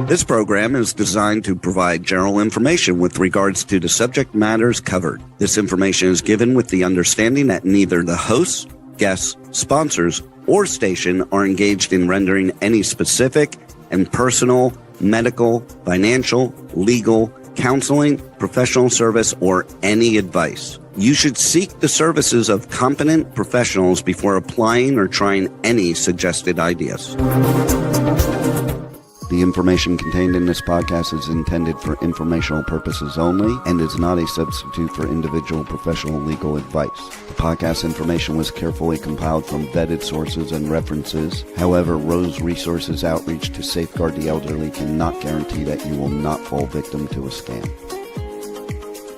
This program is designed to provide general information with regards to the subject matters covered. This information is given with the understanding that neither the hosts, guests, sponsors, or station are engaged in rendering any specific and personal, medical, financial, legal, counseling, professional service, or any advice. You should seek the services of competent professionals before applying or trying any suggested ideas. The information contained in this podcast is intended for informational purposes only and is not a substitute for individual professional legal advice. The podcast information was carefully compiled from vetted sources and references. However, Rose Resources Outreach to Safeguard the Elderly cannot guarantee that you will not fall victim to a scam.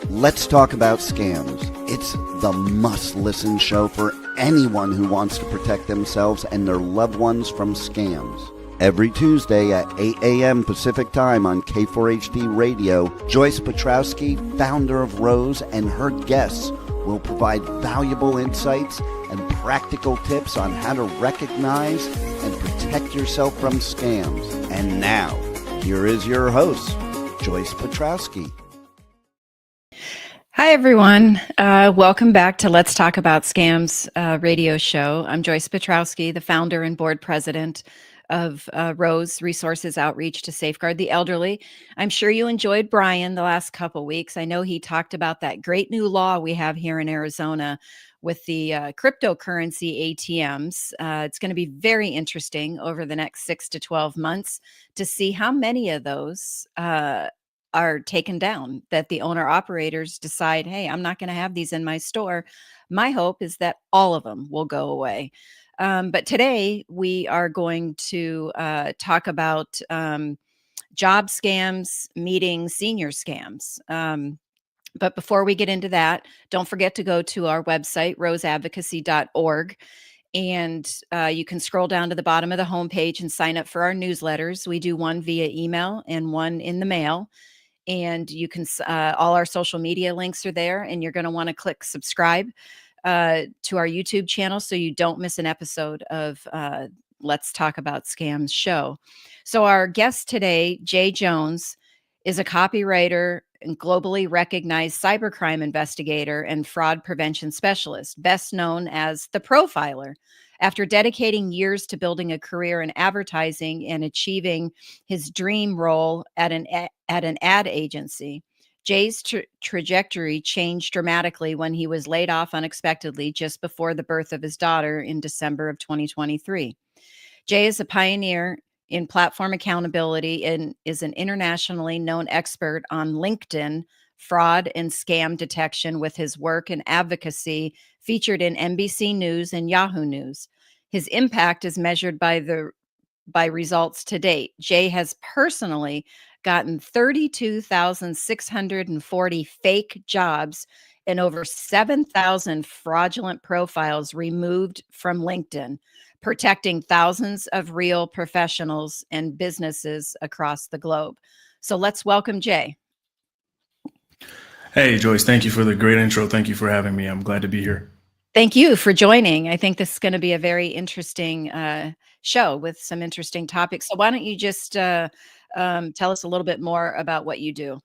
Let's talk about scams. It's the must-listen show for anyone who wants to protect themselves and their loved ones from scams. Every Tuesday at 8 a.m. Pacific Time on K4HD Radio, Joyce Petrowski, founder of Rose, and her guests will provide valuable insights and practical tips on how to recognize and protect yourself from scams. And now, here is your host, Joyce Petrowski. Hi, everyone. Welcome back to Let's Talk About Scams radio show. I'm Joyce Petrowski, the founder and board president of Rose Resources Outreach to Safeguard the Elderly. I'm sure you enjoyed Brian the last couple weeks. I know he talked about that great new law we have here in Arizona with the cryptocurrency ATMs. It's going to be very interesting over the next 6 to 12 months to see how many of those are taken down, that the owner operators decide, hey, I'm not going to have these in my store. My hope is that all of them will go away. But today we are going to talk about job scams meeting senior scams. But before we get into that, don't forget to go to our website, roseadvocacy.org. And you can scroll down to the bottom of the homepage and sign up for our newsletters. We do one via email and one in the mail. And you can, all our social media links are there, and you're going to want to click subscribe to our YouTube channel so you don't miss an episode of Let's Talk About Scams show. So our guest today, Jay Jones, is a copywriter and globally recognized cybercrime investigator and fraud prevention specialist, best known as the Profiler. After dedicating years to building a career in advertising and achieving his dream role at an ad agency, Jay's trajectory changed dramatically when he was laid off unexpectedly just before the birth of his daughter in December of 2023. Jay is a pioneer in platform accountability and is an internationally known expert on LinkedIn fraud and scam detection, with his work and advocacy featured in NBC News and Yahoo News. His impact is measured by results to date. Jay has personally gotten 32,640 fake jobs and over 7,000 fraudulent profiles removed from LinkedIn, protecting thousands of real professionals and businesses across the globe. So let's welcome Jay. Hey, Joyce, thank you for the great intro. Thank you for having me. I'm glad to be here. Thank you for joining. I think this is going to be a very interesting show with some interesting topics. So why don't you just tell us a little bit more about what you do?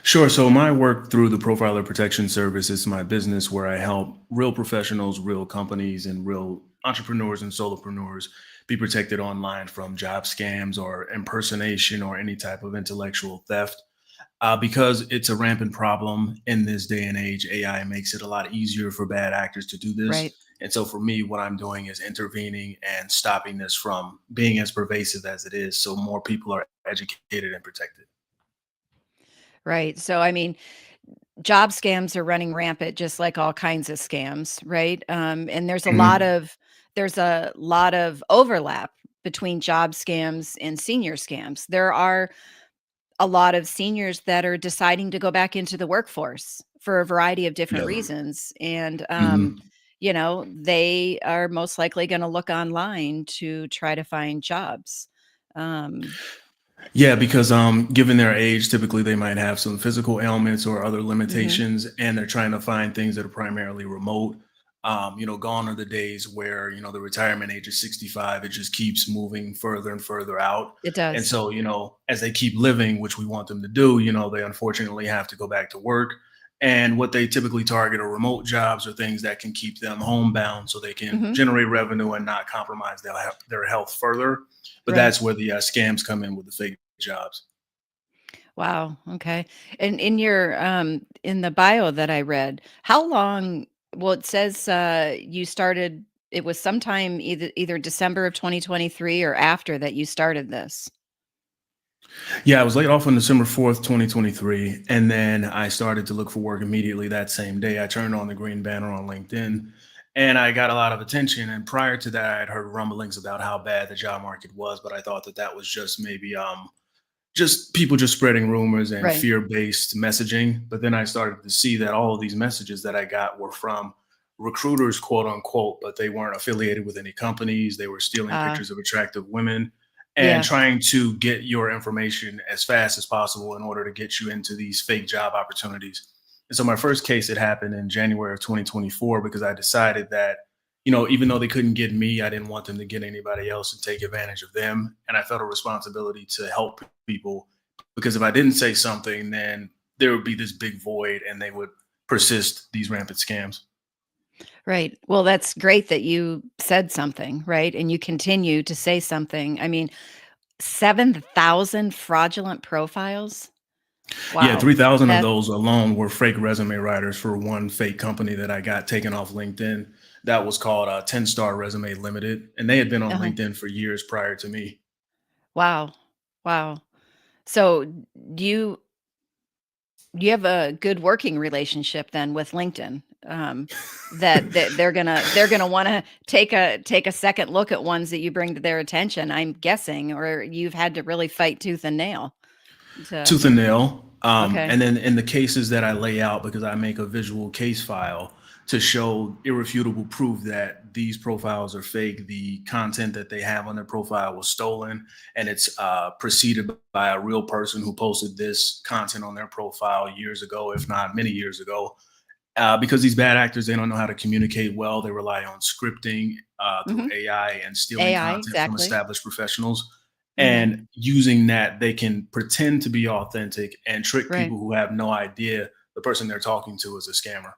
Sure. So my work through the Profiler Protection Service is my business where I help real professionals, real companies, and real entrepreneurs and solopreneurs be protected online from job scams or impersonation or any type of intellectual theft. Because it's a rampant problem in this day and age, AI makes it a lot easier for bad actors to do this. Right. And so for me, what I'm doing is intervening and stopping this from being as pervasive as it is, so more people are educated and protected. Right. So, I mean, job scams are running rampant, just like all kinds of scams, right? And there's a lot of overlap between job scams and senior scams. There are a lot of seniors that are deciding to go back into the workforce for a variety of different reasons. And, they are most likely going to look online to try to find jobs. Yeah, because given their age, typically they might have some physical ailments or other limitations, and they're trying to find things that are primarily remote. Gone are the days where, the retirement age is 65. It just keeps moving further and further out. It And does. so, as they keep living, which we want them to do, they unfortunately have to go back to work. And what they typically target are remote jobs or things that can keep them homebound so they can Hmm. generate revenue and not compromise their health further. But Right. that's where the scams come in with the fake jobs. Wow. Okay. And in the bio that I read, how long? Well, it says you started. It was sometime either December of 2023 or after that you started this. Yeah, I was laid off on December 4th, 2023. And then I started to look for work immediately that same day. I turned on the green banner on LinkedIn and I got a lot of attention. And prior to that, I had heard rumblings about how bad the job market was, but I thought that that was just maybe just people just spreading rumors and Right. fear-based messaging. But then I started to see that all of these messages that I got were from recruiters, quote unquote, but they weren't affiliated with any companies. They were stealing Uh, pictures of attractive women and yeah. trying to get your information as fast as possible in order to get you into these fake job opportunities. And so my first case, it happened in January of 2024 because I decided that, even though they couldn't get me, I didn't want them to get anybody else and take advantage of them. And I felt a responsibility to help people because if I didn't say something, then there would be this big void and they would persist these rampant scams. Right. Well, that's great that you said something, right? And you continue to say something. I mean, 7,000 fraudulent profiles. Yeah, Wow. 3,000 of That those alone were fake resume writers for one fake company that I got taken off LinkedIn. That was called 10 Star Resume Limited. And they had been on uh LinkedIn for years prior to me. Wow. Wow. So, do you have a good working relationship then with LinkedIn? That they're gonna wanna take a second look at ones that you bring to their attention, I'm guessing, or you've had to really fight tooth and nail to Tooth and nail. okay. And then in the cases that I lay out, because I make a visual case file to show irrefutable proof that these profiles are fake, the content that they have on their profile was stolen, and it's preceded by a real person who posted this content on their profile years ago, if not many years ago. Because these bad actors, they don't know how to communicate well. They rely on scripting through Mhm. AI and stealing AI, content from exactly. established professionals. Mhm. And using that, they can pretend to be authentic and trick Right. people who have no idea the person they're talking to is a scammer.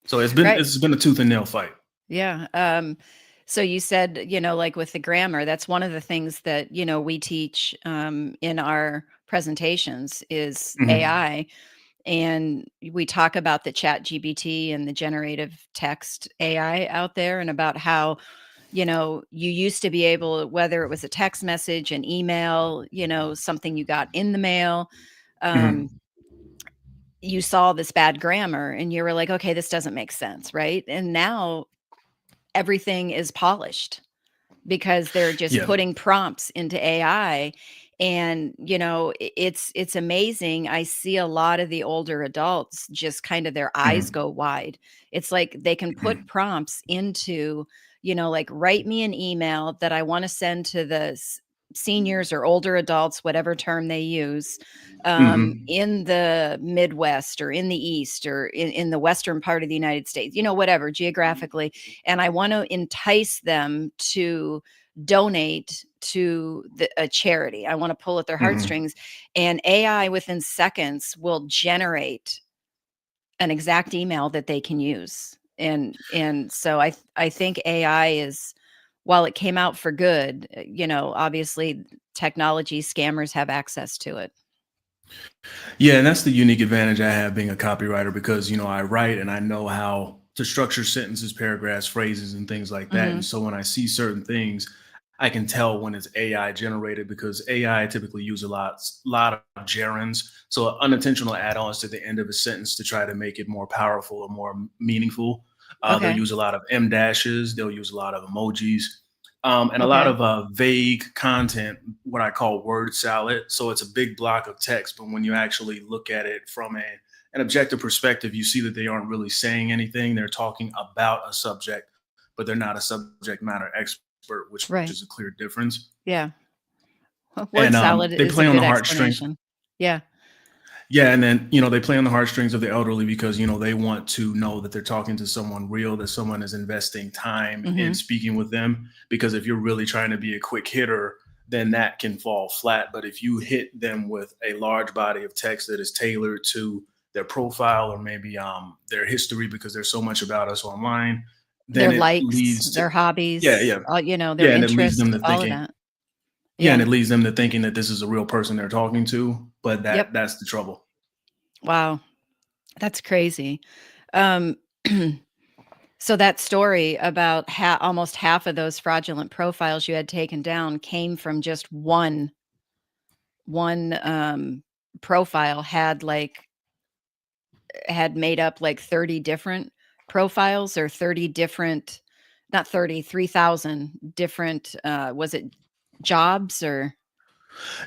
So it's been Right. it's been a tooth and nail fight. Yeah. So you said, like with the grammar, that's one of the things that, we teach in our presentations is Mhm. AI. And we talk about the chat GBT and the generative text AI out there and about how, you used to be able, whether it was a text message, an email, something you got in the mail, um, Mhm. you saw this bad grammar and you were like, okay, this doesn't make sense. Right. And now everything is polished because they're just Yeah. putting prompts into AI. And it's amazing. I see a lot of the older adults just kind of their eyes Mhm. go wide. It's like they can put Mhm. prompts into, like write me an email that I want to send to the seniors or older adults, whatever term they use, Mhm. in the Midwest or in the East or in the Western part of the United States, whatever geographically. And I want to entice them to donate to a charity. I want to pull at their Mhm. heartstrings, and AI within seconds will generate an exact email that they can use. And so I think AI is, while it came out for good, obviously technology scammers have access to it. Yeah, and that's the unique advantage I have being a copywriter because I write and I know how to structure sentences, paragraphs, phrases, and things like that. And Mhm. so when I see certain things, I can tell when it's AI generated because AI typically use a lot of gerunds, so unintentional add-ons to the end of a sentence to try to make it more powerful or more meaningful. They'll Okay. use a lot of M dashes. They'll use a lot of emojis. And a lot Okay. of vague content, what I call word salad. So it's a big block of text, but when you actually look at it from an objective perspective, you see that they aren't really saying anything. They're talking about a subject, but they're not a subject matter expert, which Right. is a clear difference. Yeah. Word And salad they is a play on good the heartstrings. explanation. Yeah. Yeah, and then, they play on the heartstrings of the elderly because, they want to know that they're talking to someone real, that someone is investing time in Hmm. speaking with them. Because if you're really trying to be a quick hitter, then that can fall flat. But if you hit them with a large body of text that is tailored to their profile or maybe their history, because there's so much about us online, Their then it likes, leads to, their yeah, hobbies, yeah, their yeah. And it leads them interests, to all of thinking, that. yeah, and Yeah. it leads them to thinking that this is a real person they're talking to. But Yep. that's the trouble. Wow. That's crazy. Um, so that story about almost half of those fraudulent profiles you had taken down came from just one profile had made up like 30 different profiles or 30 different, not 30, 3,000 different, was it jobs or?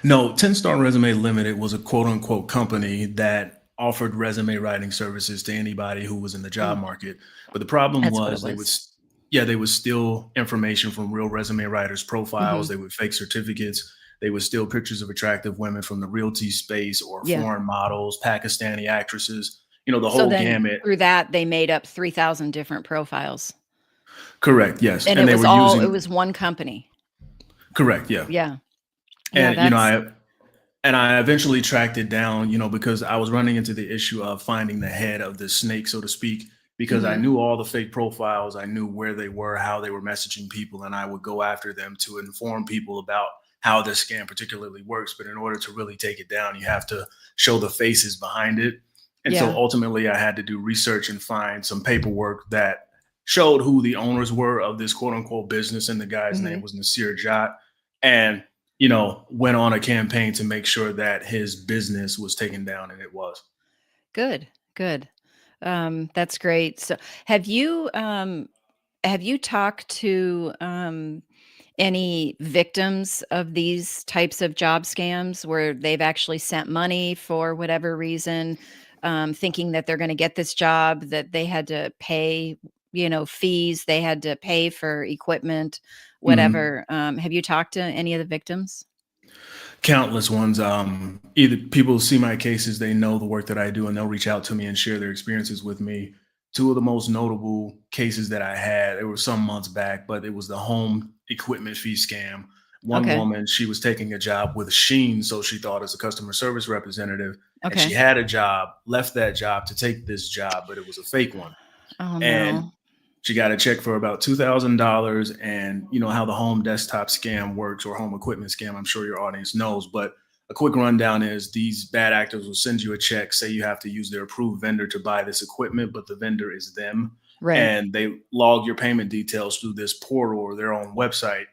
No, 10 Star Resume Limited was a quote unquote company that offered resume writing services to anybody who was in the job Mm, market. But the problem that's what it was was. yeah, they would steal information from real resume writers' profiles. Hmm. They would fake certificates. They would steal pictures of attractive women from the realty space or Yeah. foreign models, Pakistani actresses, the So whole then gamut. through that, they made up 3,000 different profiles. Correct. Yes. And And they were it using, was one company. correct. Yeah. Yeah. Yeah, And, that's I eventually tracked it down, because I was running into the issue of finding the head of the snake, so to speak, because I mhm. knew all the fake profiles. I knew where they were, how they were messaging people, and I would go after them to inform people about how this scam particularly works. But in order to really take it down, you have to show the faces behind it. And so Yeah. ultimately, I had to do research and find some paperwork that showed who the owners were of this quote unquote business. And the guy's name Mhm. was Nasir Jat. And went on a campaign to make sure that his business was taken down, and it was. Good, good. That's great. So have you talked to, any victims of these types of job scams where they've actually sent money for whatever reason, thinking that they're gonna get this job, that they had to pay, fees, they had to pay for equipment, Mhm. whatever. Have you talked to any of the victims? Countless ones. Either people see my cases, they know the work that I do, and they'll reach out to me and share their experiences with me. Two of the most notable cases that I had, it was some months back, but it was the home equipment fee scam. One Okay, woman, she was taking a job with Sheen, so she thought as a customer service representative, and she okay. had a job, left that job to take this job, but it was a fake one. Oh, And no. she got a check for about $2,000. And you know how the home desktop scam works, or home equipment scam. I'm sure your audience knows, but a quick rundown is these bad actors will send you a check, say you have to use their approved vendor to buy this equipment, but the vendor is them. Right, And they log your payment details through this portal or their own website.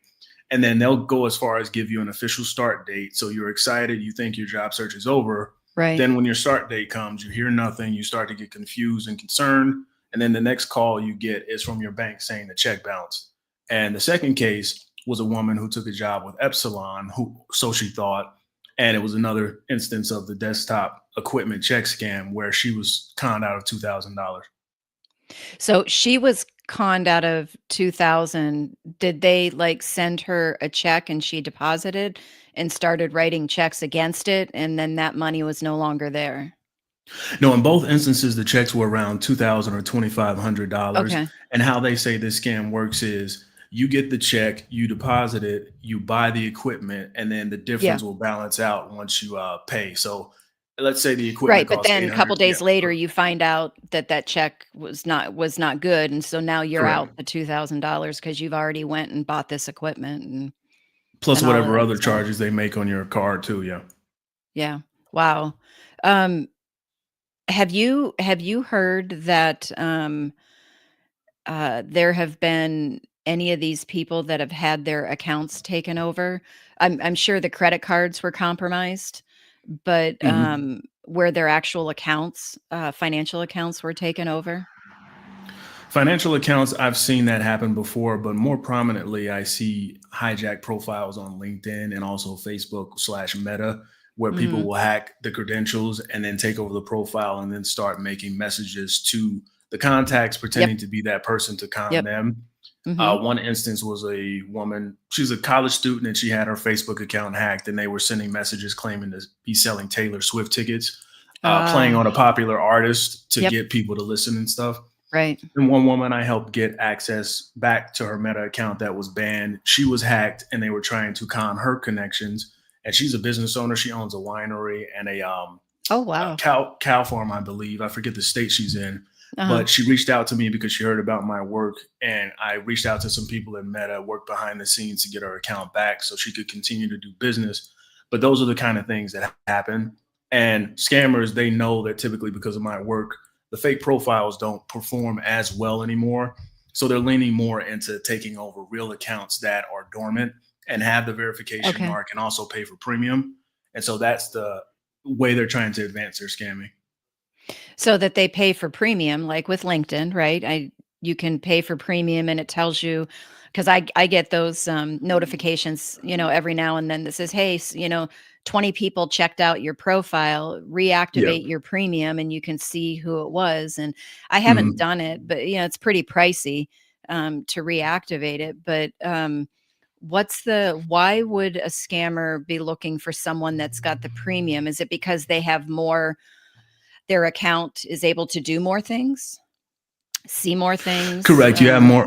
And then they'll go as far as give you an official start date. So you're excited, you think your job search is over. right. Then when your start date comes, you hear nothing, you start to get confused and concerned. And then the next call you get is from your bank saying the check bounced. And the second case was a woman who took a job with Epsilon, who so she thought, and it was another instance of the desktop equipment check scam where she was conned out of $2,000. So she was conned out of 2,000. Did they, like, send her a check and she deposited and started writing checks against it, and then that money was no longer there? No, in both instances, the checks were around $2,000 or $2,500. Okay. And how they say this scam works is you get the check, you deposit it, you buy the equipment, and then the Yeah. difference will balance out once you pay. So let's say the equipment Right, but costs then a couple 800. Yeah, days later, you find out that that check was not good, and so now you're correct. out the $2,000 because 'cause you've already went and bought this equipment Plus and all of whatever that other stuff. charges they make on your card too. Yeah. Yeah. Wow. Um, have you heard that, there have been any of these people that have had their accounts taken over? I'm sure the credit cards were compromised, but, Mhm. where their actual accounts, financial accounts were taken over? Financial accounts, I've seen that happen before, but more prominently, I see hijack profiles on LinkedIn and also Facebook/Meta, where people Mhm. will hack the credentials and then take over the profile and then start making messages to the contacts, Yep, pretending to be that person to con yep. them. Mhm. One instance was a woman, she's a college student and she had her Facebook account hacked, and they were sending messages claiming to be selling Taylor Swift tickets. playing Ah, on a popular artist to yep, get people to listen and stuff. right. And one woman I helped get access back to her Meta account that was banned. She was hacked and they were trying to con her connections. And she's a business owner. She owns a winery and Oh, a wow. cow farm, I believe. I forget the state she's in. Uh-huh. But she reached out to me because she heard about my work. And I reached out to some people in Meta, worked behind the scenes to get her account back so she could continue to do business. But those are the kind of things that happen. And scammers, they know that typically because of my work, the fake profiles don't perform as well anymore. So they're leaning more into taking over real accounts that are dormant and have the verification Okay. mark and also pay for premium. And so that's the way they're trying to advance their scamming. So that they pay for premium, like with LinkedIn, right? You can pay for premium and it tells you, because I get those notifications, every now and then that says, hey, 20 people checked out your profile, Yep. reactivate your premium, and you can see who it was. And I haven't Mhm. done it, but it's pretty pricey to reactivate it. But why would a scammer be looking for someone that's got the premium? Is it because they have more, their account is able to do more things, see more things? Correct. You have more.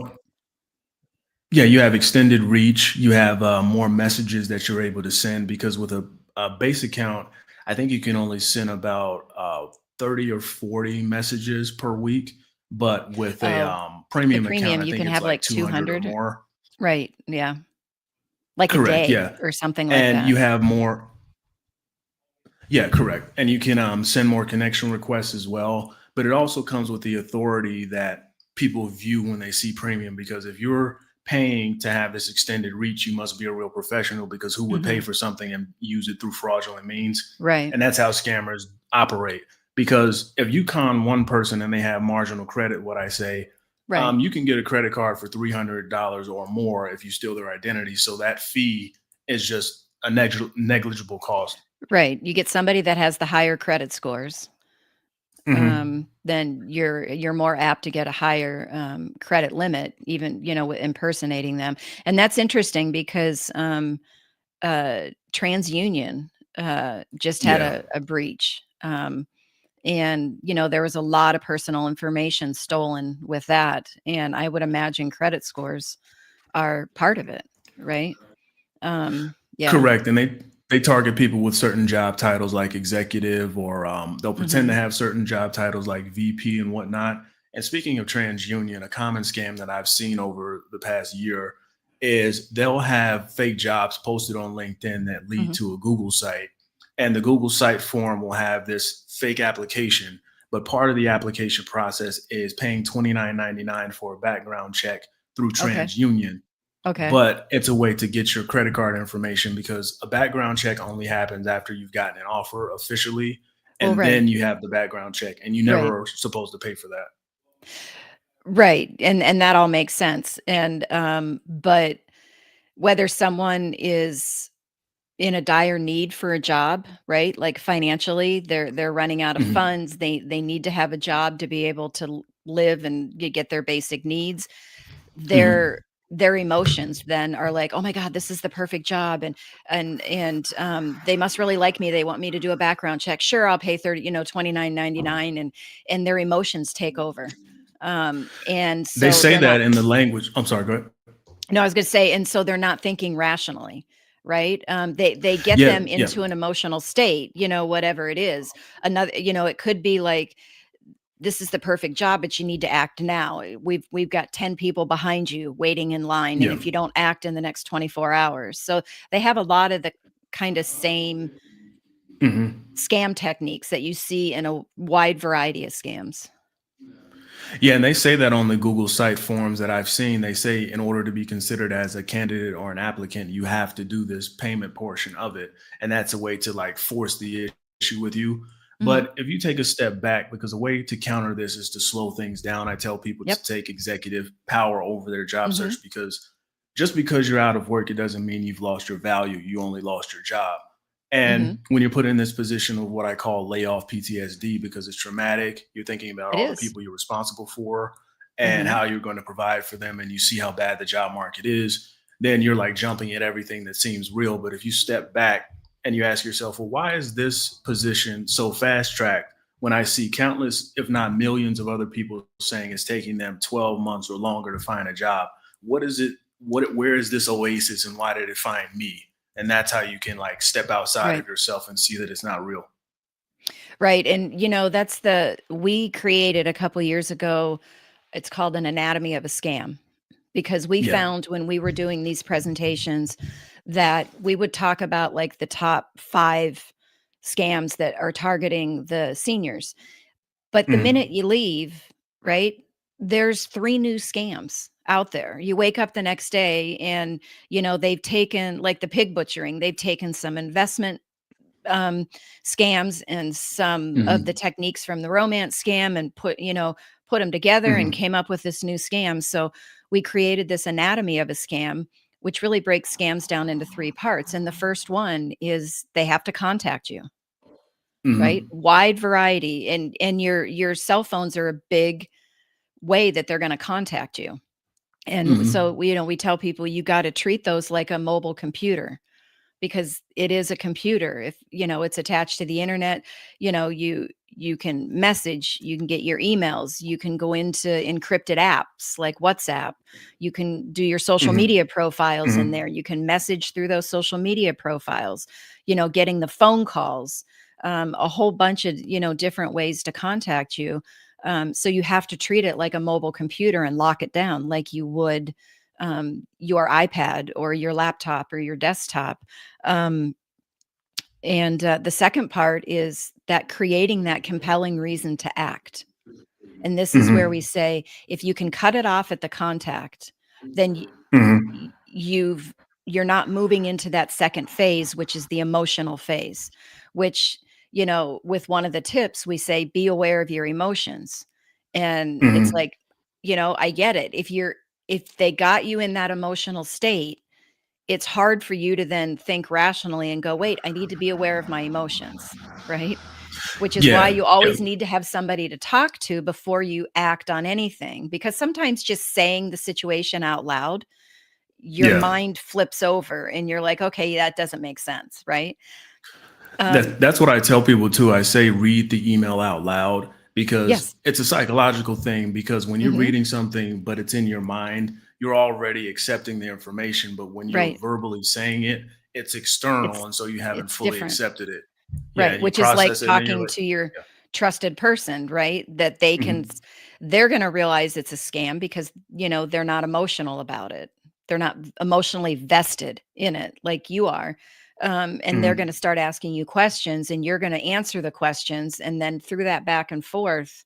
Yeah, you have extended reach. You have more messages that you're able to send because with a base account, I think you can only send about 30 or 40 messages per week. But with a Oh, the premium account, premium, I you think can it's have like like 200 or 200. more. Right, yeah. Like a Correct. day Yeah. or something like And that. you have more. Yeah, correct. And you can send more connection requests as well. But it also comes with the authority that people view when they see premium. Because if you're paying to have this extended reach, you must be a real professional because who would pay Mhm. for something and use it through fraudulent means? Right, And that's how scammers operate. Because if you con one person and they have marginal credit, what I say, right. you can get a credit card for $300 or more if you steal their identity. So that fee is just a negligible cost. Right, you get somebody that has the higher credit scores, Hmm. then you're more apt to get a higher, credit limit even, with impersonating them. And that's interesting because, TransUnion, just had Yeah. a breach, and, there was a lot of personal information stolen with that, and I would imagine credit scores are part of it, right? Yeah. Correct, and they target people with certain job titles like executive, or they'll pretend to Mhm. have certain job titles like VP and whatnot. And speaking of TransUnion, a common scam that I've seen over the past year is they'll have fake jobs posted on LinkedIn that lead Mhm. to a Google site, and the Google site form will have this fake application. But part of the application process is paying $29.99 for a background check through Okay. TransUnion, Okay. but it's a way to get your credit card information because a background check only happens after you've gotten an offer officially, Well, and right. then you have the background check, and you Right. never are supposed to pay for that. Right, and that all makes sense, and, but whether someone is in a dire need for a job, right? Like, financially, they're running out of Mhm. funds, they need to have a job to be able to live and get their basic needs. Mhm. Their emotions then are like, "Oh my god, this is the perfect job, they must really like me, they want me to do a background check. Sure, I'll pay 30, 29.99," and their emotions take over. And They so say they're not. that in the language. I'm sorry. Go ahead. No, I was gonna say, and so they're not thinking rationally, right? They get Yeah. them Yeah. into an emotional state, whatever it is. Another, it could be like, this is the perfect job, but you need to act now. We've got 10 people behind you waiting in line, and Yeah. if you don't act in the next 24 hours. So they have a lot of the kind of same Mhm. scam techniques that you see in a wide variety of scams. Yeah, and they say that on the Google site forms that I've seen. They say in order to be considered as a candidate or an applicant, you have to do this payment portion of it. And that's a way to like force the issue with you. Mhm. But if you take a step back, because a way to counter this is to slow things down, I tell people to Yep. take executive power over their job Mhm. search because just because you're out of work, it doesn't mean you've lost your value. You only lost your job. And Mhm. when you're put in this position of what I call layoff PTSD, because it's traumatic, you're thinking about It all the is. people you're responsible for and Mhm. how you're going to provide for them, and you see how bad the job market is, then you're like jumping at everything that seems real. But if you step back and you ask yourself, well, why is this position so fast tracked? when I see countless, if not millions, of other people saying it's taking them 12 months or longer to find a job. What is it? Where is this oasis, and why did it find me? And that's how you can like step outside Right. of yourself and see that it's not real. Right. And we created a couple years ago, it's called an anatomy of a scam, because we Yeah. found when we were doing these presentations that we would talk about like the top 5 scams that are targeting the seniors. But the minute Mhm. you leave, right, there's 3 new scams out there. You wake up the next day and, they've taken like the pig butchering, they've taken some investment um, scams and some of the Mhm. techniques from the romance scam and put them together and Mhm. came up with this new scam. So we created this anatomy of a scam, which really breaks scams down into 3 parts. And the first one is they have to contact you, right? Mhm. Wide variety, and your cell phones are a big way that they're going to contact you. And so Mhm. we tell people you got to treat those like a mobile computer, because it is a computer. If it's attached to the internet, you can message, you can get your emails, you can go into encrypted apps like WhatsApp, you can do your social media Mhm. profiles in there, Mhm. you can message through those social media profiles, getting the phone calls, a whole bunch of different ways to contact you. So you have to treat it like a mobile computer and lock it down like you would your iPad or your laptop or your desktop. um, and the second part is that creating that compelling reason to act. And this is where we Mhm. say, if you can cut it off at the contact, then Mhm. you've you're not moving into that second phase, which is the emotional phase, which, with one of the tips, we say, be aware of your emotions. And it's Mhm. like, I get it. If they got you in that emotional state, it's hard for you to then think rationally and go, "Wait, I need to be aware of my emotions," right? Which is why Yeah. you Yeah. always need to have somebody to talk to before you act on anything, because sometimes just saying the situation out loud, your Yeah. mind flips over and you're like, "Okay, that doesn't make sense," right? Um, That's what I tell people too. I say read the email out loud because yes. it's a psychological thing. Because when you're Mhm. reading something, but it's in your mind, you're already accepting the information. But when you're Right. verbally saying it, it's external. It's And so you haven't it's fully different. accepted it. Yeah. Right, And you which is like process it and then you're talking like, to your trusted person, right? That they yeah. can Mhm. they're gonna realize it's a scam because, they're not emotional about it. They're not emotionally vested in it like you are. And they're gonna Mhm. start asking you questions and you're gonna answer the questions, and then through that back and forth,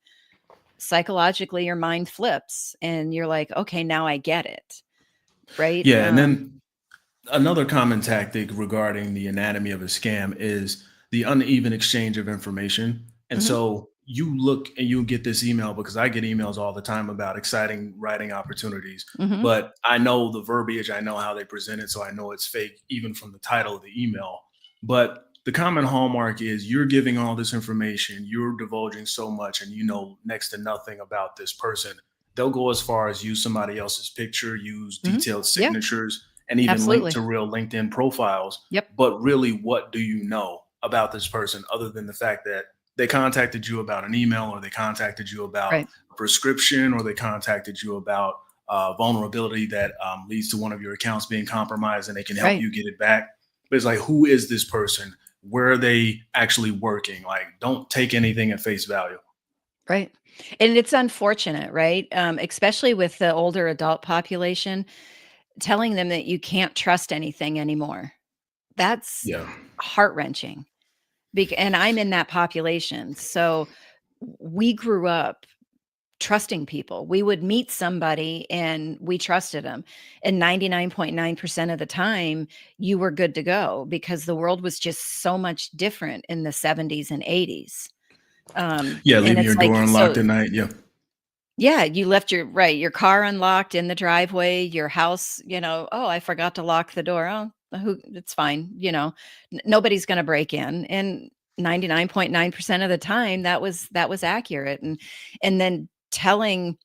psychologically your mind flips and you're like, "Okay, now I get it." Right? Yeah. And then another common tactic regarding the anatomy of a scam is the uneven exchange of information. And Mhm, so you look and you get this email because I get emails all the time about exciting writing opportunities, mhm, but I know the verbiage, I know how they present it, so I know it's fake even from the title of the email. But the common hallmark is you're giving all this information, you're divulging so much, and you know next to nothing about this person. They'll go as far as use somebody else's picture, use mhm. detailed Yeah, signatures, and even link absolutely. to real LinkedIn profiles. Yep, But really, what do you know about this person other than the fact that they contacted you about an email, or they contacted you about right, a prescription, or they contacted you about vulnerability that leads to one of your accounts being compromised and they can help right. you get it back? But it's like, who is this person? Where are they actually working? Like, don't take anything at face value. Right. And it's unfortunate, right? Especially with the older adult population, telling them that you can't trust anything anymore. That's Yeah. heart wrenching. And I'm in that population. So we grew up trusting people. We would meet somebody and we trusted them. And 99.9% of the time, you were good to go because the world was just so much different in the 70s and 80s. Yeah. And Leaving it's your like, door unlocked so at night. Yeah. yeah, you left your car unlocked in the driveway, your house, "Oh, I forgot to lock the door." "Oh, who it's fine," nobody's gonna break in, and 99.9% of the time, that was accurate, and then telling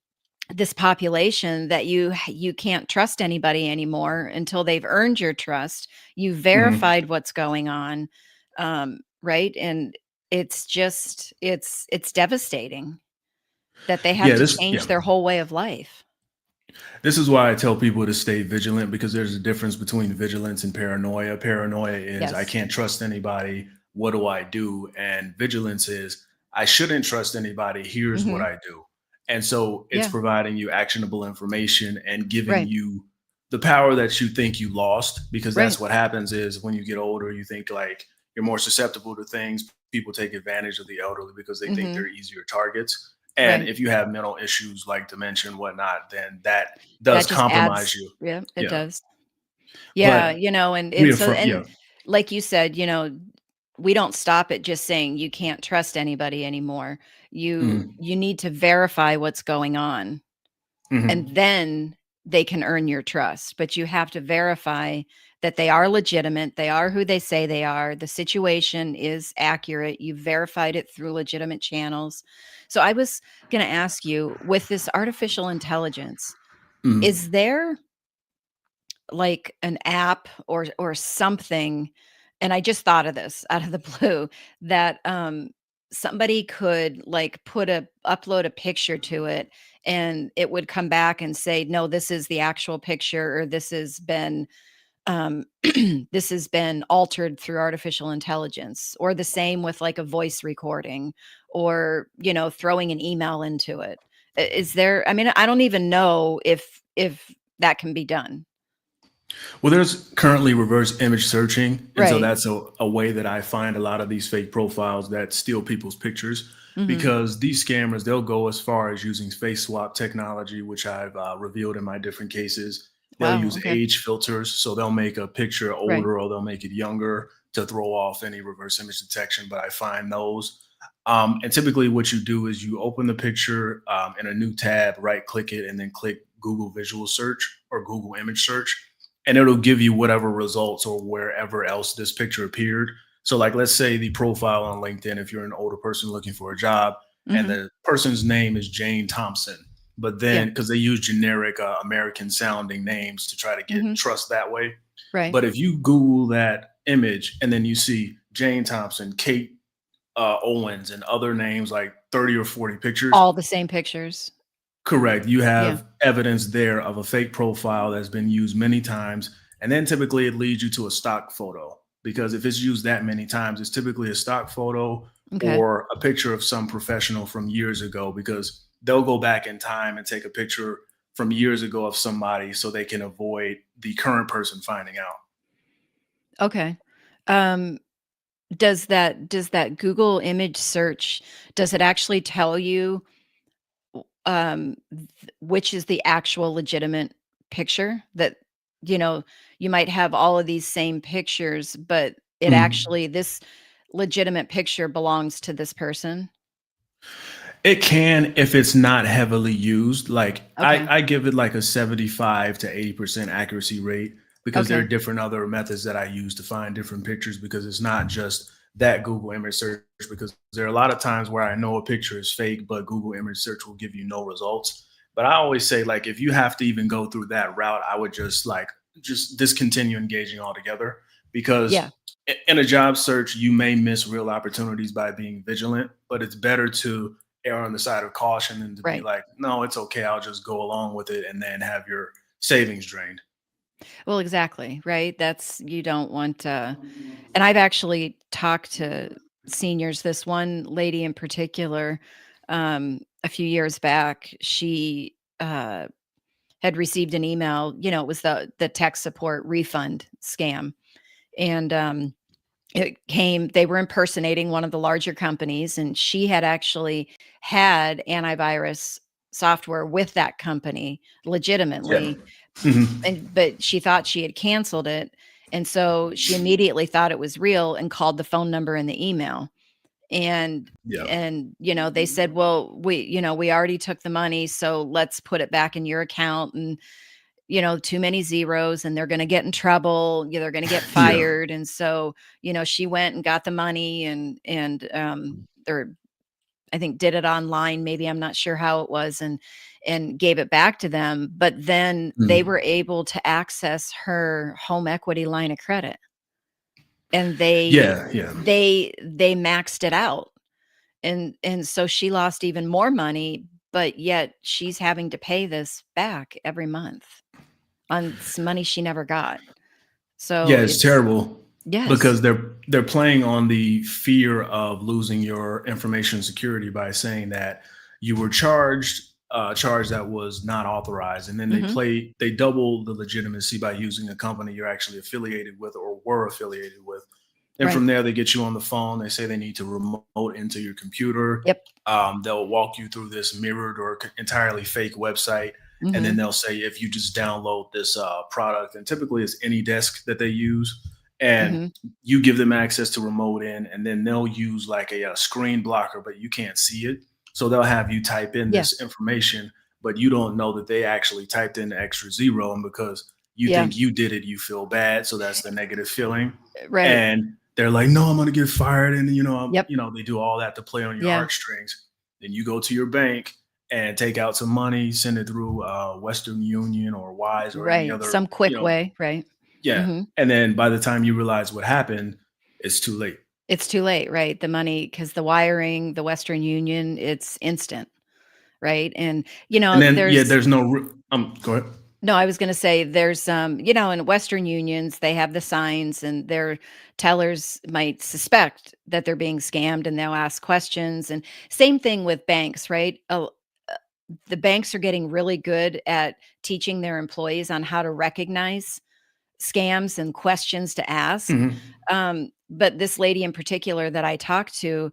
this population that you can't trust anybody anymore until they've earned your trust, you Mhm. verified what's going on, right? And it's just it's devastating that they have Yeah, to this yeah. change their whole way of life. This is why I tell people to stay vigilant, because there's a difference between vigilance and paranoia. Paranoia is I Yes. can't trust anybody. What do I do? And vigilance is I shouldn't trust anybody. Here's what Mhm. I do. And so it's Yeah. providing you actionable information and giving Right. you the power that you think you lost, because Right. that's what happens is when you get older, you think like you're more susceptible to things. People take advantage of the elderly because they think Mhm. they're easier targets. And Right. if you have mental issues like dementia and whatnot, then that That does just compromise adds, you. yeah, it Yeah. does. Yeah, But and so, reaffirm and yeah. like you said, we don't stop at just saying you can't trust anybody anymore. Mhm. You need to verify what's going on, and Mhm. then they can earn your trust. But you have to verify that they are legitimate, they are who they say they are, the situation is accurate, you verified it through legitimate channels. So I was going to ask you, with this artificial intelligence, is Mhm. there like an app or something, and I just thought of this out of the blue, that somebody could like upload a picture to it, and it would come back and say, no, this is the actual picture, or this has been this has been altered through artificial intelligence, or the same with like a voice recording, or throwing an email into it. Is there, I mean, I don't even know if that can be done. Well, there's currently reverse image searching, and so Right. that's a way that I find a lot of these fake profiles that steal people's pictures, Mhm. because these scammers, they'll go as far as using face swap technology, which I've revealed in my different cases. They'll Wow, use okay. age filters, so they'll make a picture Right. older or they'll make it younger to throw off any reverse image detection. But I find those. And typically, what you do is you open the picture in a new tab, right click it, and then click Google Visual Search or Google Image Search, and it'll give you whatever results or wherever else this picture appeared. So, like, let's say the profile on LinkedIn, if you're an older person looking for a job, and Mhm. the person's name is Jane Thompson, but Yeah. then because they use generic American sounding names to try to get Mhm. trust that way. Right. But if you Google that image and then you see Jane Thompson, Kate Owens, and other names like 30 or 40 pictures, All the same pictures. correct. You Yeah. have evidence there of a fake profile that's been used many times. And then typically it leads you to a stock photo, because if it's used that many times, it's typically a stock photo Okay. or a picture of some professional from years ago, because they'll go back in time and take a picture from years ago of somebody so they can avoid the current person finding out. Okay. Um, does that Google image search, does it actually tell you, which is the actual legitimate picture? That, you know, you might have all of these same pictures, but it Mhm. actually, this legitimate picture belongs to this person? It can if it's not heavily used. Like Okay. I give it like a 75 to 80% accuracy rate, because there are Okay. different other methods that I use to find different pictures, because it's not just that Google image search, because there are a lot of times where I know a picture is fake, but Google image search will give you no results. But I always say, like, if you have to even go through that route, I would just discontinue engaging altogether, Yeah. because in a job search, you may miss real opportunities by being vigilant, but it's better to err on the side of caution than to be Right. like, no, it's okay, I'll just go along with it and then have your savings drained. Well, exactly, right? That's, you don't want, and I've actually talked to seniors. This one lady in particular, a few years back, she had received an email. It was the tech support refund scam, and they were impersonating one of the larger companies, and she had actually had antivirus software with that company Yeah. legitimately, Mhm. but she thought she had canceled it, and so she immediately thought it was real and called the phone number in the email, and Yeah. they said, "Well, we already took the money, so let's put it back in your account," and too many zeros, and they're gonna get in trouble, they're gonna get Yeah. fired, and so, she went and got the money, or I think did it online, maybe, I'm not sure how it was, and gave it back to them, but then they were Mhm. able to access her home equity line of credit. and Yeah, yeah. they maxed it out, and so she lost even more money, but yet she's having to pay this back every month on money she never got. So Yeah, it's it's terrible yes. because they're playing on the fear of losing your information security by saying that you were charged a charge that was not authorized, and then Mhm. they double the legitimacy by using a company you're actually affiliated with or were affiliated with. And Right. from there, they get you on the phone. They say they need to remote into your computer. Yep. They'll walk you through this mirrored or entirely fake website. And then Mhm. they'll say, if you just download this product, and typically it's AnyDesk that they use, and Mhm. you give them access to remote in, and then they'll use like a screen blocker, but you can't see it. So they'll have you type in Yeah. this information, but you don't know that they actually typed in the extra zero. And because you Yeah. think you did it, you feel bad. So that's the negative feeling. Right. And they're like, no, I'm going to get fired. And, Yep. they do all that to play on your Yeah. heartstrings. Then you go to your bank and take out some money, send it through Western Union or Wise or any Right. other, Some quick way, right? yeah. Mhm. And then by the time you realize what happened, it's too late. It's too late, right? The money, because the wiring, the Western Union, it's instant, right? And, And then, yeah, there's there's no, go ahead. no, I was gonna say there's, in Western unions, they have the signs and their tellers might suspect that they're being scammed and they'll ask questions, and same thing with banks, right? The banks are getting really good at teaching their employees on how to recognize scams and questions to ask. Mhm. But this lady in particular that I talked to,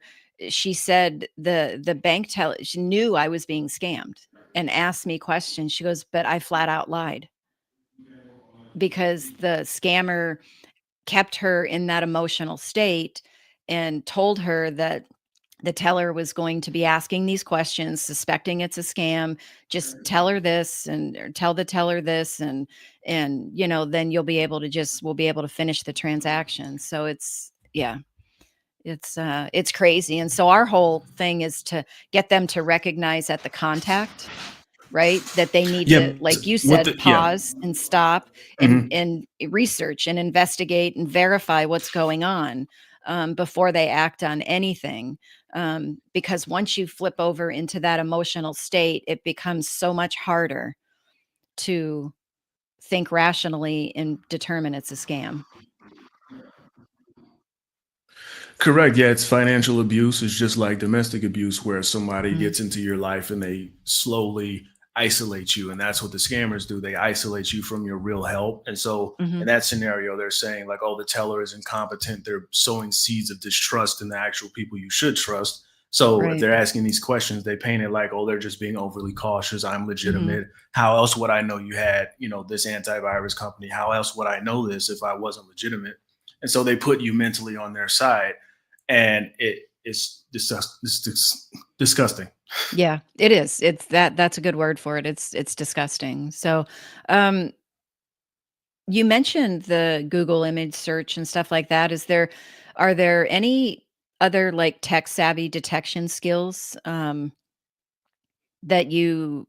she said the bank teller, she knew I was being scammed and asked me questions. She goes, "But I flat out lied because the scammer kept her in that emotional state and told her that the teller was going to be asking these questions, suspecting it's a scam. Just tell her this and or tell the teller this, and then we'll be able to finish the transaction." So it's yeah, it's crazy. And so our whole thing is to get them to recognize at the contact, right? That they need Yeah. to, like you What said, the, yeah. pause and stop Mhm. and research and investigate and verify what's going on, before they act on anything. Because once you flip over into that emotional state, it becomes so much harder to think rationally and determine it's a scam. Correct. Yeah, it's financial abuse. It's just like domestic abuse, where somebody Mhm. gets into your life and they slowly isolate you. And that's what the scammers do. They isolate you from your real help. And so in Mhm. that scenario, they're saying, like, oh, the teller is incompetent. They're sowing seeds of distrust in the actual people you should trust. So if Right. they're asking these questions, they paint it like, oh, they're just being overly cautious. I'm Mhm. legitimate. How else would I know you had, this antivirus company? How else would I know this if I wasn't legitimate? And so they put you mentally on their side, and it's disgusting. Yeah, it is. That's a good word for it. It's disgusting. So, um, you mentioned the Google image search and stuff like that. Are there any other, like, tech savvy detection skills, that you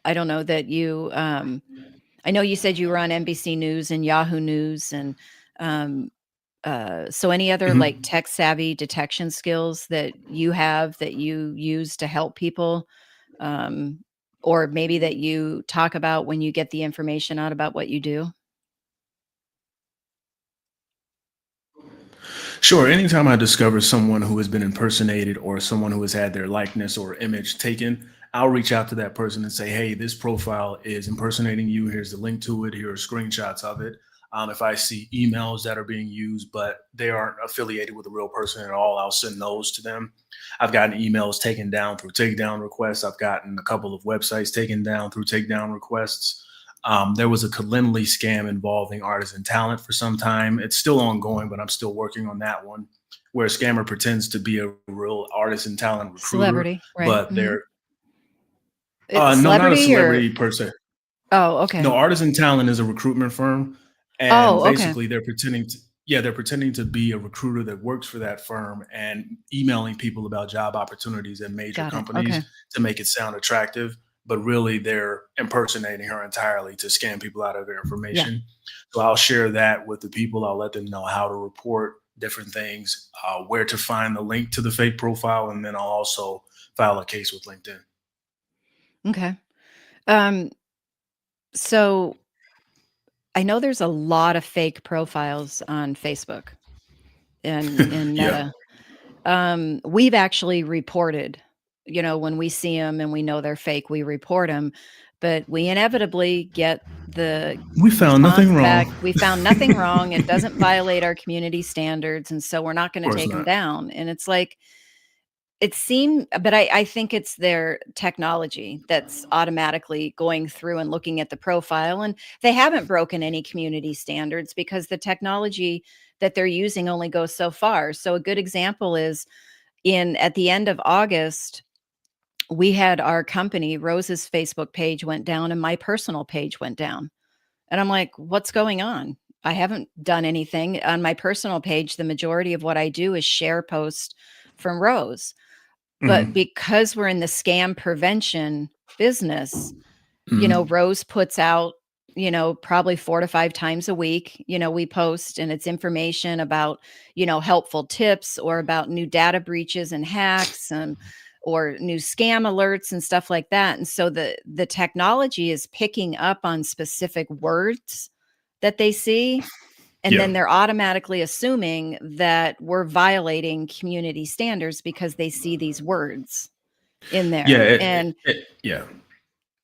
I don't know, that you, I know you said you were on NBC News and Yahoo News and, um, so any other, like, Mhm. tech savvy detection skills that you have that you use to help people, um, or maybe that you talk about when you get the information out about what you do? Sure. Anytime I discover someone who has been impersonated or someone who has had their likeness or image taken, I'll reach out to that person and say, hey, this profile is impersonating you. Here's the link to it. Here are screenshots of it. If I see emails that are being used, but they aren't affiliated with a real person at all, I'll send those to them. I've gotten emails taken down through takedown requests. I've gotten a couple of websites taken down through takedown requests. There was a Calendly scam involving artisan talent for some time. It's still ongoing, but I'm still working on that one, where a scammer pretends to be a real artisan talent recruiter, Celebrity, right, but mhm. they're no, not a Celebrity or celebrity per se. oh, okay. No, artisan talent is a recruitment firm, and Oh, okay. basically they're pretending to, yeah, they're pretending to be a recruiter that works for that firm and emailing people about job opportunities at major Got it, okay. companies to make it sound attractive. but really they're impersonating her entirely to scam people out of their Yeah. information. So I'll share that with the people. I'll let them know how to report different things, where to find the link to the fake profile, and then I'll also file a case with LinkedIn. Okay. Um, so I know there's a lot of fake profiles on Facebook and Yeah. Meta. We've actually reported, when we see them and we know they're fake, we report them, but we inevitably get the We found response nothing wrong. back. We found nothing wrong. It doesn't violate our community standards, and so we're not going Of to course take them not. down. And it's like, but I think it's their technology that's automatically going through and looking at the profile. And they haven't broken any community standards because the technology that they're using only goes so far. So a good example is at the end of August, we had our company, Rose's Facebook page went down and my personal page went down. And I'm like, what's going on? I haven't done anything. On my personal page, the majority of what I do is share posts from Rose. But Hmm. because we're in the scam prevention business, Hmm. Rose puts out, probably 4 to 5 times a week, we post, and it's information about, helpful tips or about new data breaches and hacks and or new scam alerts and stuff like that. And so the technology is picking up on specific words that they see, and Yeah. then they're automatically assuming that we're violating community standards because they see these words in Yeah. there. Yeah.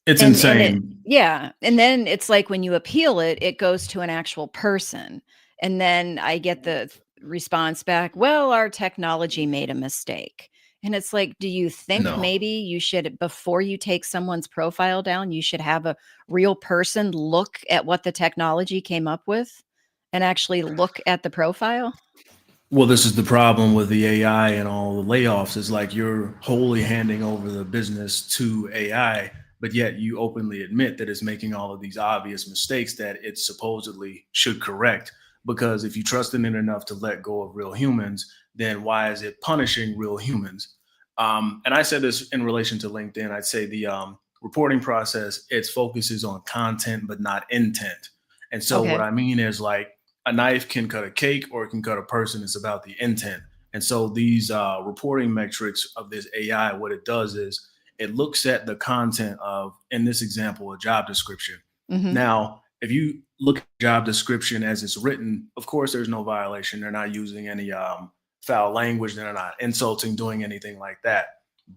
It's And it insane. yeah, and then it's like when you appeal it, it goes to an actual person, and then I get the response back, "Well, our technology made a mistake." And it's like, do you think No. maybe you should, before you take someone's profile down, you should have a real person look at what the technology came up with and actually look at the profile? Well, this is the problem with the AI and all the layoffs. Is like you're wholly handing over the business to AI, but yet you openly admit that it's making all of these obvious mistakes that it supposedly should correct. Because if you trust in it enough to let go of real humans, then why is it punishing real humans? And I said this in relation to LinkedIn. I'd say the reporting process, its focus is on content, but not intent. And so what Okay. I mean is like, a knife can cut a cake or it can cut a person. It's about the intent. And so these reporting metrics of this AI, what it does is it looks at the content of, in this example, a job description. Mhm. Now, if you look at job description as it's written, of course, there's no violation. They're not using any foul language. They're not insulting, doing anything like that.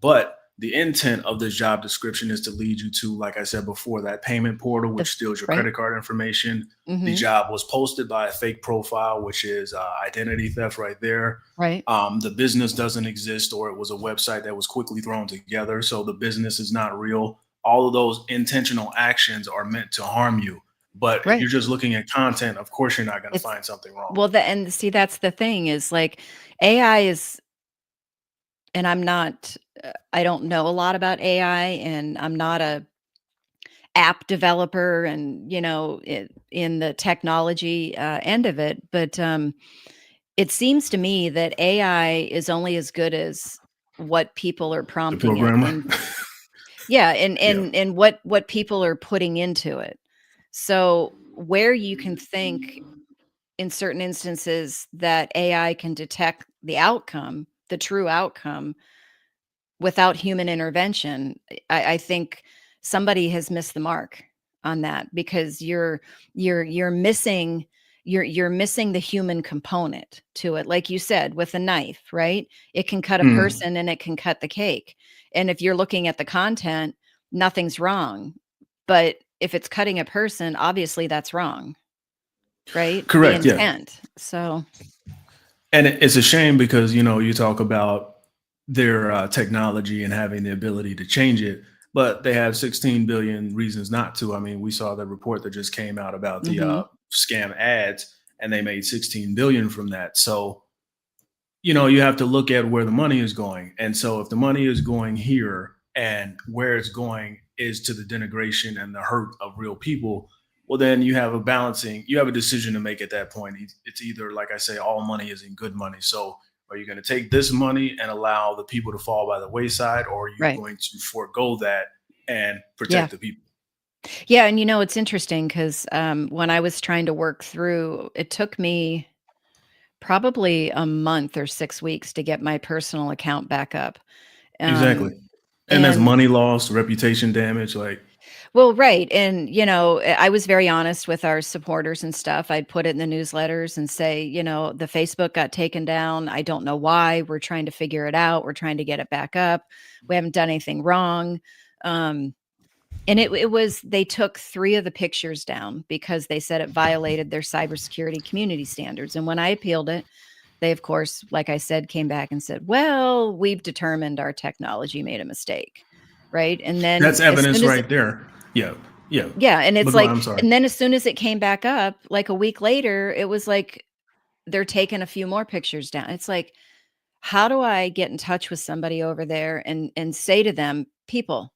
But the intent of this job description is to lead you to, like I said before, that payment portal, The which steals your right? credit card information. The Mhm. job was posted by a fake profile, which is identity theft right there. Right. The business doesn't exist, or it was a website that was quickly thrown together. So the business is not real. All of those intentional actions are meant to harm you. But if Right. you're just looking at content, of course, you're not going to It's find something wrong. well, and see, that's the thing is like AI is, and I don't know a lot about AI, and I'm not a app developer and, in the technology end of it, but it seems to me that AI is only as good as what people are The prompting it programmer. in. Yeah, and Yeah. what people are putting into it. So where you can think in certain instances that AI can detect the outcome, the true outcome, without human intervention, I think somebody has missed the mark on that, because you're missing you're missing the human component to it. Like you said, with a knife, right? It can cut a Mhm. person and it can cut the cake. And if you're looking at the content, nothing's wrong. But if it's cutting a person, obviously that's wrong, right? The Correct. Yeah. intent. So, And it's a shame because, you talk about their technology and having the ability to change it, but they have 16 billion reasons not to. I mean, we saw the report that just came out about the mhm, scam ads, and they made 16 billion from that. So, you have to look at where the money is going. And so if the money is going here and where it's going is to the denigration and the hurt of real people, well, then you have a decision to make at that point. It's either, like I say, all money isn't good money. So are you going to take this money and allow the people to fall by the wayside, or are you right. going to forego that and Yeah. protect the people. Yeah. And it's interesting because when I was trying to work through, it took me probably a month or 6 weeks to get my personal account back up. Exactly. Um, And that's and money loss, reputation damage. Like, Well, right. And, I was very honest with our supporters and stuff. I'd put it in the newsletters and say, the Facebook got taken down. I don't know why. We're trying to figure it out. We're trying to get it back up. We haven't done anything wrong. Um, and it was, they took 3 of the pictures down because they said it violated their cybersecurity community standards. And when I appealed it, they, of course, like I said, came back and said, well, we've determined our technology made a mistake. Right. And then that's as evidence soon as right there. Yeah. Yeah. yeah, and But it's go on, like I'm sorry. and then as soon as it came back up, like a week later, it was like they're taking a few more pictures down. It's like, how do I get in touch with somebody over there and say to them, "People,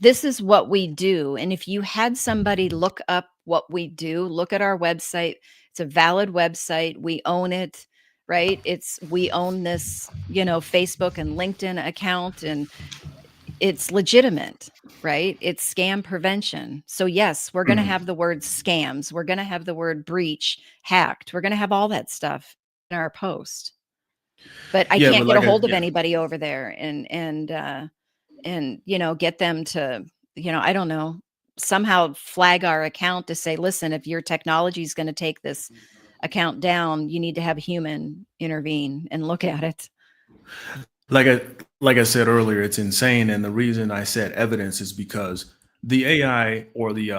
this is what we do." And if you had somebody look up what we do, look at our website. It's a valid website. We own it, right? We own this, Facebook and LinkedIn account, and it's legitimate, right? It's scam prevention. So yes, we're going to Mhm. have the word scams. We're going to have the word breach, hacked. We're going to have all that stuff in our post. But I Yeah, can't but get a like I hold of yeah. anybody over there and get them to, I don't know, somehow flag our account to say, listen, if your technology is going to take this account down, you need to have a human intervene and look at it. Like I like I said earlier, it's insane. And the reason I said evidence is because the AI, or the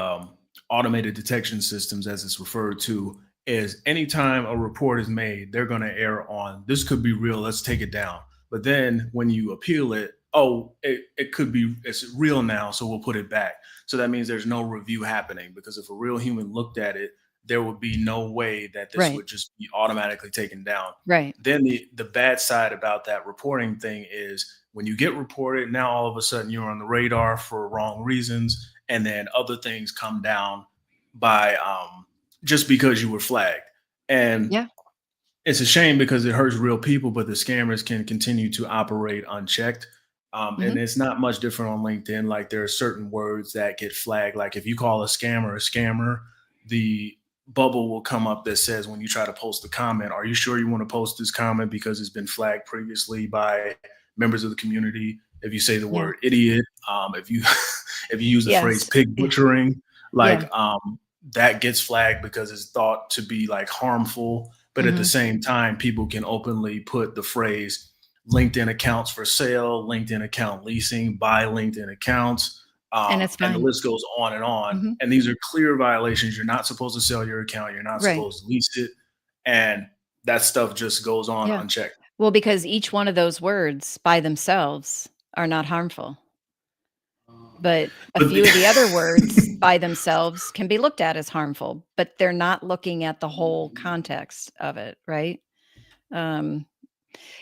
automated detection systems, as it's referred to, is anytime a report is made, they're going to err on this could be real. Let's take it down. But then when you appeal it, oh, it could be it's real now, so we'll put it back. So that means there's no review happening, because if a real human looked at it, there would be no way that this Right. would just be automatically taken down. Right. Then the bad side about that reporting thing is when you get reported, now all of a sudden you're on the radar for wrong reasons, and then other things come down by just because you were flagged. And Yeah. it's a shame because it hurts real people, but the scammers can continue to operate unchecked. And Hmm. it's not much different on LinkedIn. Like, there are certain words that get flagged. Like, if you call a scammer, the bubble will come up that says, when you try to post a comment, are you sure you want to post this comment because it's been flagged previously by members of the community? If you say the Yeah. word idiot, if you if you use the phrase Yes. pig Yeah. butchering, Yeah. like that gets flagged because it's thought to be like harmful. But at the Hmm. same time, people can openly put the phrase LinkedIn accounts for sale, LinkedIn account leasing, buy LinkedIn accounts, And it's and the fine. list goes on and on. Hmm. And these are clear violations. You're not supposed to sell your account. You're not Right. supposed to lease it. And that stuff just goes on Yeah. unchecked. Well, because each one of those words by themselves are not harmful, but a But few of the other words the, by themselves can be looked at as harmful, but they're not looking at the whole context of it, right? Um,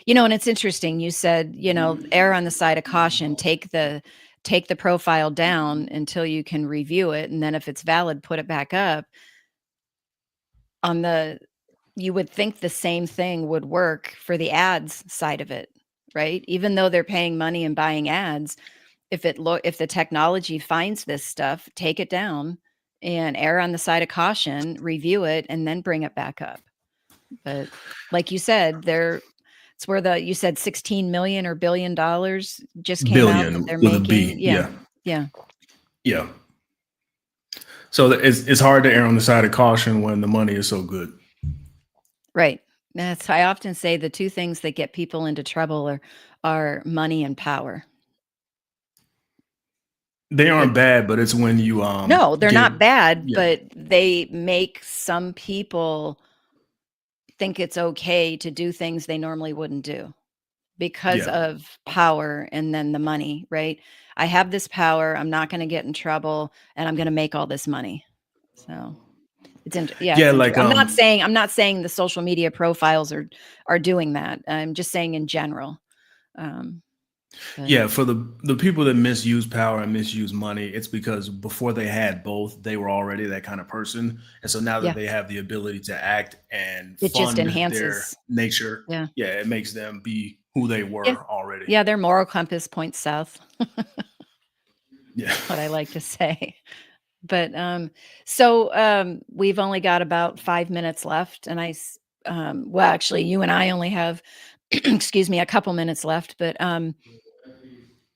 and it's interesting. You said, err on the side of caution, take the profile down until you can review it, and then if it's valid, put it back up. On the You would think the same thing would work for the ads side of it, right? Even though they're paying money and buying ads, if the technology finds this stuff, take it down and err on the side of caution, review it, and then bring it back up. But like you said, it's where you said 16 million or $1 billion just came out that billion they're with a making. B. Yeah. Yeah. Yeah. Yeah. So it's hard to err on the side of caution when the money is so good. Right. I often say the two things that get people into trouble are money and power. They aren't It's bad, but it's when you No, they're get not bad, yeah, but they make some people think it's okay to do things they normally wouldn't do because yeah. of power and then the money, right? I have this power, I'm not gonna get in trouble, and I'm gonna make all this money. So, Yeah, it's like interesting. I'm not saying the social media profiles are doing that. I'm just saying in general. Um, but yeah, for the people that misuse power and misuse money, it's because before they had both, they were already that kind of person. And so now that yeah, they have the ability to act and it just fund their enhances. nature, Yeah. yeah, it makes them be who they Yeah. were already. Yeah, their moral compass points south. Yeah. what I like to say. But we've only got about 5 minutes left, and well, actually, you and I only have, excuse me, a couple minutes left. But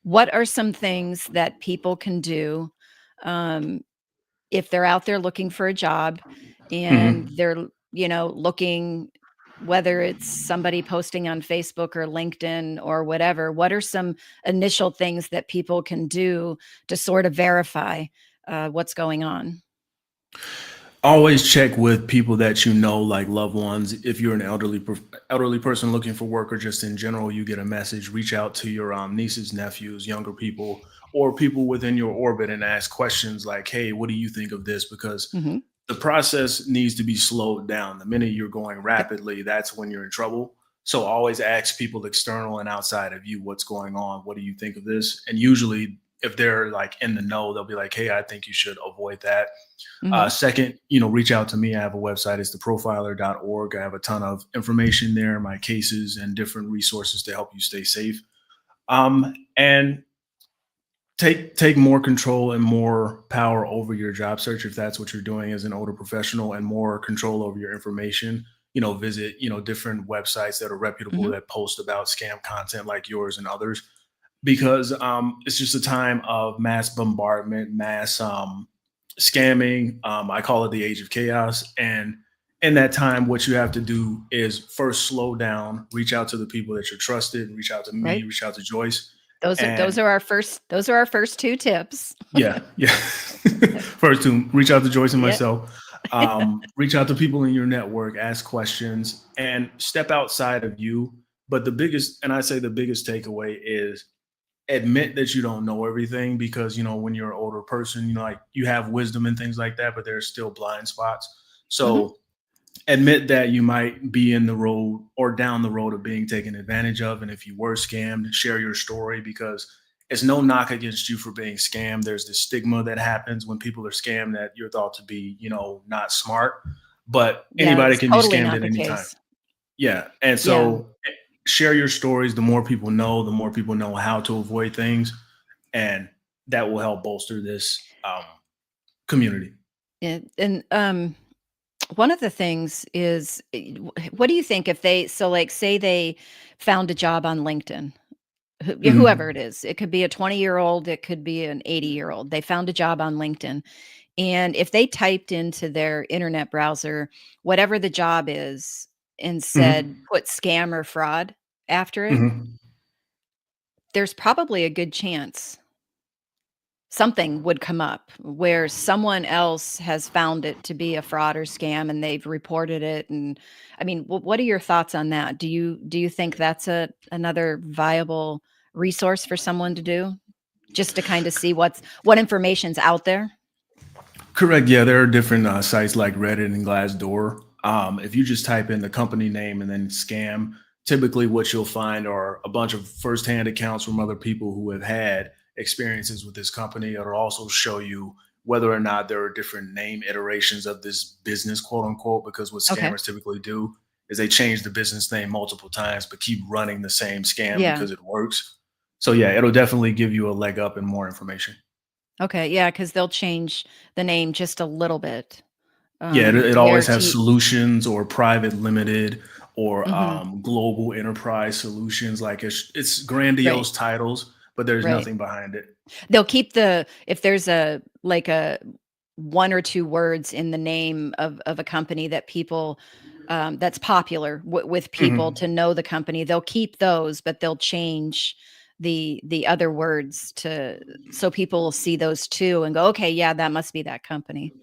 what are some things that people can do um, if they're out there looking for a job and Hmm. they're, looking, whether it's somebody posting on Facebook or LinkedIn or whatever, what are some initial things that people can do to sort of verify what's going on? Always check with people that you know, like loved ones. If you're an elderly person looking for work, or just in general, you get a message, reach out to your nieces, nephews, younger people, or people within your orbit and ask questions like, "Hey, what do you think of this?" Because Hmm. the process needs to be slowed down. The minute you're going Yep. rapidly, that's when you're in trouble. So always ask people external and outside of you what's going on. What do you think of this? And usually, if they're like in the know, they'll be like, "Hey, I think you should avoid that." Hmm. Second, reach out to me. I have a website. It's theprofiler.org. I have a ton of information there, my cases and different resources to help you stay safe. And take more control and more power over your job search if that's what you're doing as an older professional, and more control over your information. Visit different websites that are reputable Hmm. that post about scam content like yours and others, because it's just a time of mass bombardment, mass scamming. I call it the age of chaos. And in that time, what you have to do is first slow down, reach out to the people that you're trusted, reach out to me, Right. reach out to Joyce. Those And are our first two tips. yeah, yeah. First, to reach out to Joyce and Yeah. myself, reach out to people in your network, ask questions, and step outside of you. But and I say the biggest takeaway is admit that you don't know everything, because when you're an older person, like you have wisdom and things like that, but there's still blind spots. Hmm. So admit that you might be in the road or down the road of being taken advantage of. And if you were scammed, share your story, because it's no knock against you for being scammed. There's this stigma that happens when people are scammed, that you're thought to be not smart, but Yeah, anybody that's can be totally scammed not at the any time. case. Yeah. And Yeah. so share your stories. The more people know, the more people know how to avoid things, and that will help bolster this community. Yeah. And one of the things is, what do you think if like, say they found a job on LinkedIn, whoever Mhm. it is, it could be a 20-year-old, it could be an 80-year-old, they found a job on LinkedIn. And if they typed into their internet browser, whatever the job is, and said, Mhm. put scam or fraud after it, Mhm. there's probably a good chance something would come up where someone else has found it to be a fraud or scam and they've reported it. And I mean, what are your thoughts on that? Do you think that's another viable resource for someone to do, just to kind of see what information's out there? Correct. Yeah, there are different sites like Reddit and Glassdoor. If you just type in the company name and then scam, typically what you'll find are a bunch of firsthand accounts from other people who have had experiences with this company. It'll also show you whether or not there are different name iterations of this business, quote unquote, because what Okay. scammers typically do is they change the business name multiple times, but keep running the same scam Yeah. because it works. So yeah, it'll definitely give you a leg up and more information. Okay. Yeah, because they'll change the name just a little bit. Yeah, it Where always has to solutions or private limited or Mhm. global enterprise solutions. Like it's Right. grandiose titles, but there's Right. nothing behind it. They'll keep if there's a one or two words in the name of a company that people, that's popular with people to Mhm. know the company, they'll keep those, but they'll change the other words to so people will see those too and go, okay, yeah, that must be that company.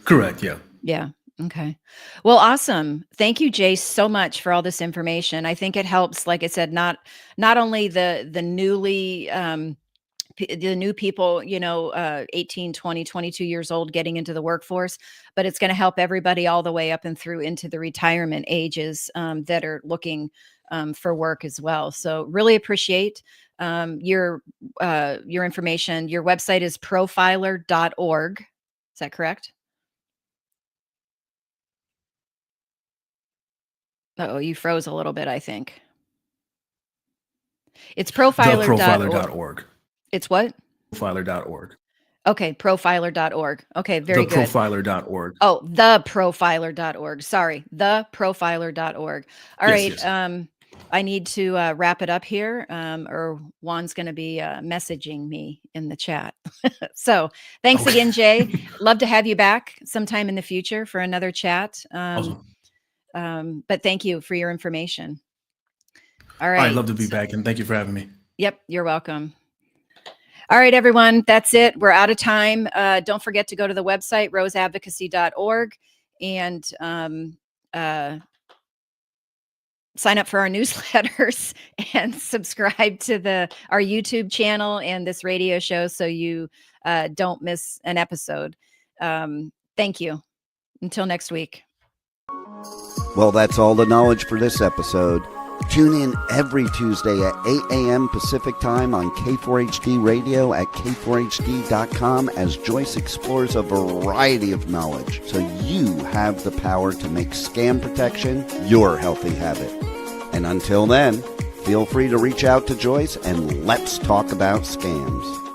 Correct. Yeah. Yeah. Okay. Well, awesome. Thank you, Jace, so much for all this information. I think it helps, like I said, not only the newly the new people, 18, 20, 22 years old getting into the workforce, but it's going to help everybody all the way up and through into the retirement ages, that are looking for work as well. So really appreciate your information. Your website is profiler.org. Is that correct? Oh, you froze a little bit, I think. It's profiler.org. Theprofiler.org. It's what? profiler.org. Okay, profiler.org. Okay, very good. Theprofiler.org. Oh, theprofiler.org. Sorry, theprofiler.org. All right. Yes. I need to wrap it up here, or Juan's going to be messaging me in the chat. So thanks again, Jay. Love to have you back sometime in the future for another chat. Awesome. But thank you for your information. All All right. right, love to be back, and thank you for having me. Yep, you're welcome. All right, everyone, that's it. We're out of time. Don't forget to go to the website, roseadvocacy.org, and sign up for our newsletters and subscribe to our YouTube channel and this radio show so you don't miss an episode. Thank you. Until next week. Well, that's all the knowledge for this episode. Tune in every Tuesday at 8 a.m. Pacific Time on K4HD Radio at k4hd.com as Joyce explores a variety of knowledge so you have the power to make scam protection your healthy habit. And until then, feel free to reach out to Joyce and let's talk about scams.